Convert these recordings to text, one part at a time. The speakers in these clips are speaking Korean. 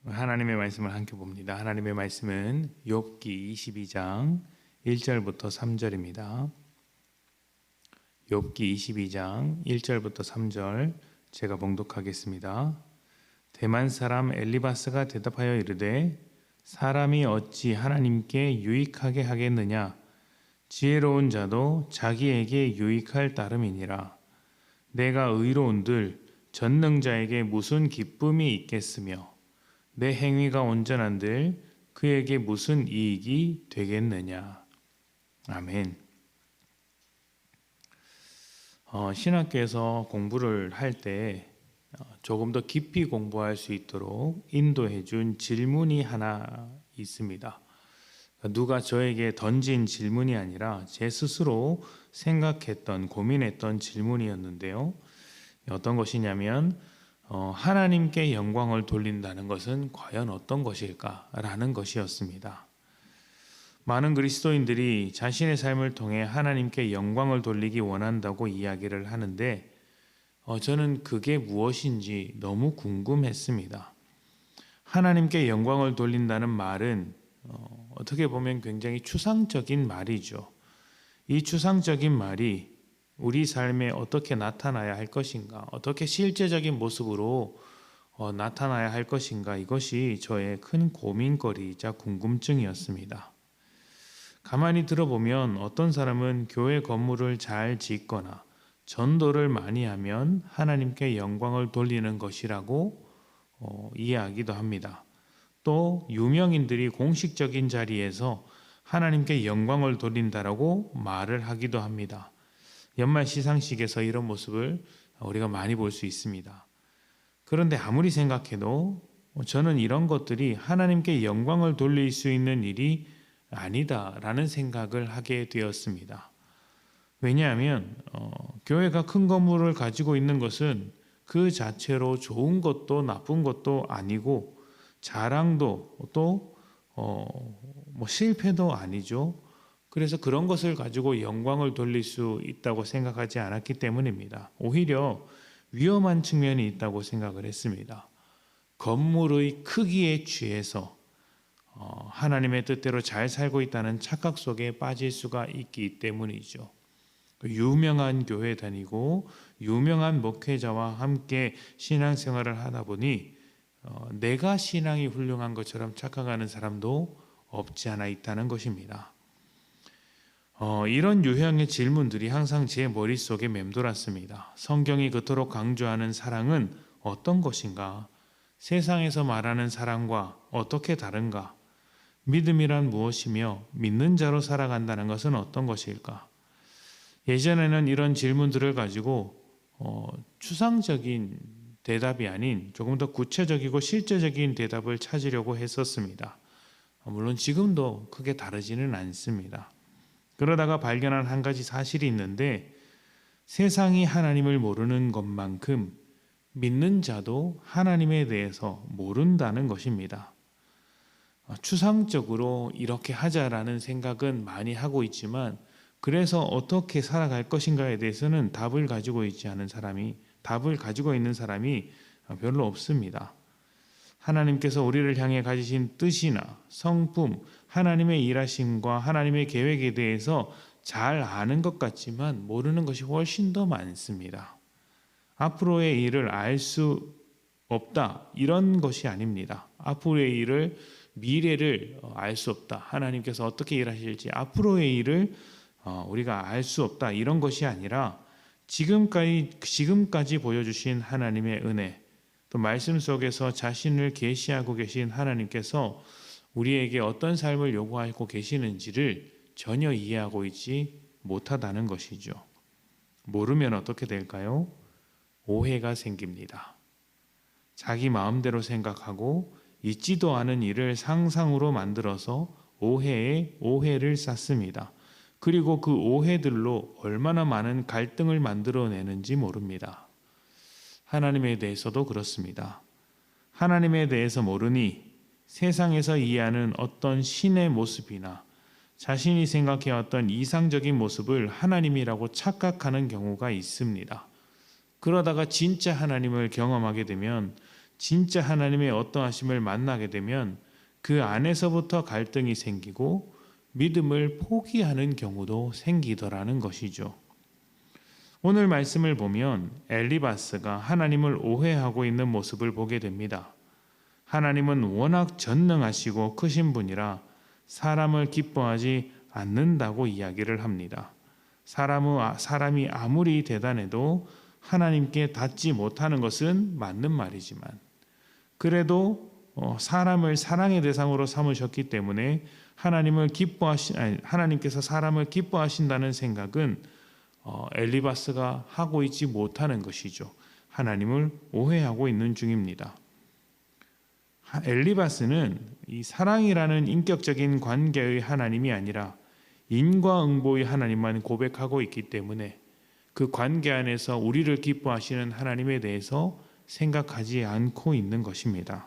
하나님의 말씀을 함께 봅니다. 하나님의 말씀은 욥기 22장 1절부터 3절입니다. 욥기 22장 1절부터 3절 제가 봉독하겠습니다. 대만 사람 엘리바스가 대답하여 이르되 사람이 어찌 하나님께 유익하게 하겠느냐? 지혜로운 자도 자기에게 유익할 따름이니라. 내가 의로운들 전능자에게 무슨 기쁨이 있겠으며 내 행위가 온전한들 그에게 무슨 이익이 되겠느냐. 아멘. 신학교에서 공부를 할 때 조금 더 깊이 공부할 수 있도록 인도해 준 질문이 하나 있습니다. 누가 저에게 던진 질문이 아니라 제 스스로 생각했던, 고민했던 질문이었는데요. 어떤 것이냐면 하나님께 영광을 돌린다는 것은 과연 어떤 것일까라는 것이었습니다. 많은 그리스도인들이 자신의 삶을 통해 하나님께 영광을 돌리기 원한다고 이야기를 하는데 저는 그게 무엇인지 너무 궁금했습니다. 하나님께 영광을 돌린다는 말은 어떻게 보면 굉장히 추상적인 말이죠. 이 추상적인 말이 우리 삶에 어떻게 나타나야 할 것인가, 어떻게 실제적인 모습으로 나타나야 할 것인가, 이것이 저의 큰 고민거리이자 궁금증이었습니다. 가만히 들어보면 어떤 사람은 교회 건물을 잘 짓거나 전도를 많이 하면 하나님께 영광을 돌리는 것이라고 이해하기도 합니다. 또 유명인들이 공식적인 자리에서 하나님께 영광을 돌린다라고 말을 하기도 합니다. 연말 시상식에서 이런 모습을 우리가 많이 볼 수 있습니다. 그런데 아무리 생각해도 저는 이런 것들이 하나님께 영광을 돌릴 수 있는 일이 아니다라는 생각을 하게 되었습니다. 왜냐하면 교회가 큰 건물을 가지고 있는 것은 그 자체로 좋은 것도 나쁜 것도 아니고 자랑도 또 실패도 아니죠. 그래서 그런 것을 가지고 영광을 돌릴 수 있다고 생각하지 않았기 때문입니다. 오히려 위험한 측면이 있다고 생각을 했습니다. 건물의 크기에 취해서 하나님의 뜻대로 잘 살고 있다는 착각 속에 빠질 수가 있기 때문이죠. 유명한 교회 다니고 유명한 목회자와 함께 신앙생활을 하다 보니 내가 신앙이 훌륭한 것처럼 착각하는 사람도 없지 않아 있다는 것입니다. 이런 유형의 질문들이 항상 제 머릿속에 맴돌았습니다. 성경이 그토록 강조하는 사랑은 어떤 것인가? 세상에서 말하는 사랑과 어떻게 다른가? 믿음이란 무엇이며 믿는 자로 살아간다는 것은 어떤 것일까? 예전에는 이런 질문들을 가지고 추상적인 대답이 아닌 조금 더 구체적이고 실제적인 대답을 찾으려고 했었습니다. 물론 지금도 크게 다르지는 않습니다. 그러다가 발견한 한 가지 사실이 있는데 세상이 하나님을 모르는 것만큼 믿는 자도 하나님에 대해서 모른다는 것입니다. 추상적으로 이렇게 하자라는 생각은 많이 하고 있지만 그래서 어떻게 살아갈 것인가에 대해서는 답을 가지고 있는 사람이 별로 없습니다. 하나님께서 우리를 향해 가지신 뜻이나 성품, 하나님의 일하심과 하나님의 계획에 대해서 잘 아는 것 같지만 모르는 것이 훨씬 더 많습니다. 앞으로의 일을 알 수 없다, 이런 것이 아닙니다. 앞으로의 일을, 미래를 알 수 없다. 하나님께서 어떻게 일하실지 앞으로의 일을 우리가 알 수 없다, 이런 것이 아니라 지금까지 보여주신 하나님의 은혜, 또 말씀 속에서 자신을 계시하고 계신 하나님께서 우리에게 어떤 삶을 요구하고 계시는지를 전혀 이해하고 있지 못하다는 것이죠. 모르면 어떻게 될까요? 오해가 생깁니다. 자기 마음대로 생각하고 있지도 않은 일을 상상으로 만들어서 오해에 오해를 쌓습니다. 그리고 그 오해들로 얼마나 많은 갈등을 만들어내는지 모릅니다. 하나님에 대해서도 그렇습니다. 하나님에 대해서 모르니 세상에서 이해하는 어떤 신의 모습이나 자신이 생각해왔던 이상적인 모습을 하나님이라고 착각하는 경우가 있습니다. 그러다가 진짜 하나님을 경험하게 되면 진짜 하나님의 어떠하심을 만나게 되면 그 안에서부터 갈등이 생기고 믿음을 포기하는 경우도 생기더라는 것이죠. 오늘 말씀을 보면 엘리바스가 하나님을 오해하고 있는 모습을 보게 됩니다. 하나님은 워낙 전능하시고 크신 분이라 사람을 기뻐하지 않는다고 이야기를 합니다. 사람이 아무리 대단해도 하나님께 닿지 못하는 것은 맞는 말이지만 그래도 사람을 사랑의 대상으로 삼으셨기 때문에 하나님께서 사람을 기뻐하신다는 생각은 엘리바스가 하고 있지 못하는 것이죠. 하나님을 오해하고 있는 중입니다. 엘리바스는 이 사랑이라는 인격적인 관계의 하나님이 아니라 인과응보의 하나님만 고백하고 있기 때문에 그 관계 안에서 우리를 기뻐하시는 하나님에 대해서 생각하지 않고 있는 것입니다.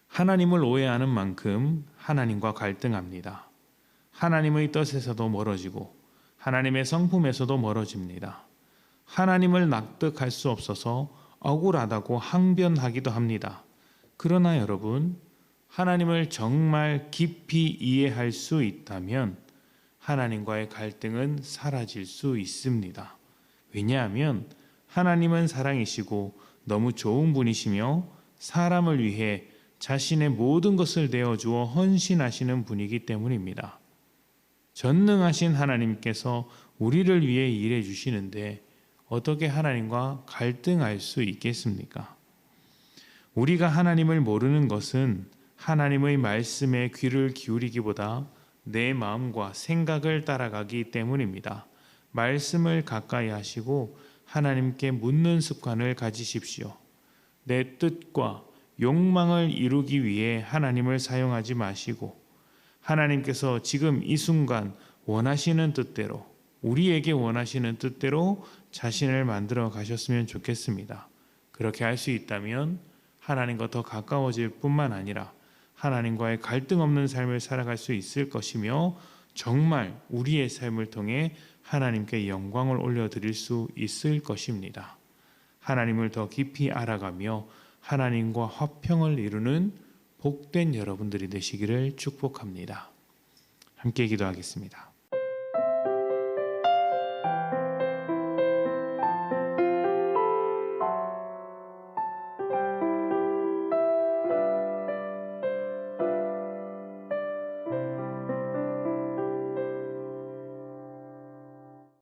하나님을 오해하는 만큼 하나님과 갈등합니다. 하나님의 뜻에서도 멀어지고 하나님의 성품에서도 멀어집니다. 하나님을 납득할 수 없어서 억울하다고 항변하기도 합니다. 그러나 여러분, 하나님을 정말 깊이 이해할 수 있다면 하나님과의 갈등은 사라질 수 있습니다. 왜냐하면 하나님은 사랑이시고 너무 좋은 분이시며 사람을 위해 자신의 모든 것을 내어주어 헌신하시는 분이기 때문입니다. 전능하신 하나님께서 우리를 위해 일해 주시는데 어떻게 하나님과 갈등할 수 있겠습니까? 우리가 하나님을 모르는 것은 하나님의 말씀에 귀를 기울이기보다 내 마음과 생각을 따라가기 때문입니다. 말씀을 가까이 하시고 하나님께 묻는 습관을 가지십시오. 내 뜻과 욕망을 이루기 위해 하나님을 사용하지 마시고 하나님께서 지금 이 순간 원하시는 뜻대로 우리에게 원하시는 뜻대로 자신을 만들어 가셨으면 좋겠습니다. 그렇게 할 수 있다면 하나님과 더 가까워질 뿐만 아니라 하나님과의 갈등 없는 삶을 살아갈 수 있을 것이며 정말 우리의 삶을 통해 하나님께 영광을 올려드릴 수 있을 것입니다. 하나님을 더 깊이 알아가며 하나님과 화평을 이루는 복된 여러분들이 되시기를 축복합니다. 함께 기도하겠습니다.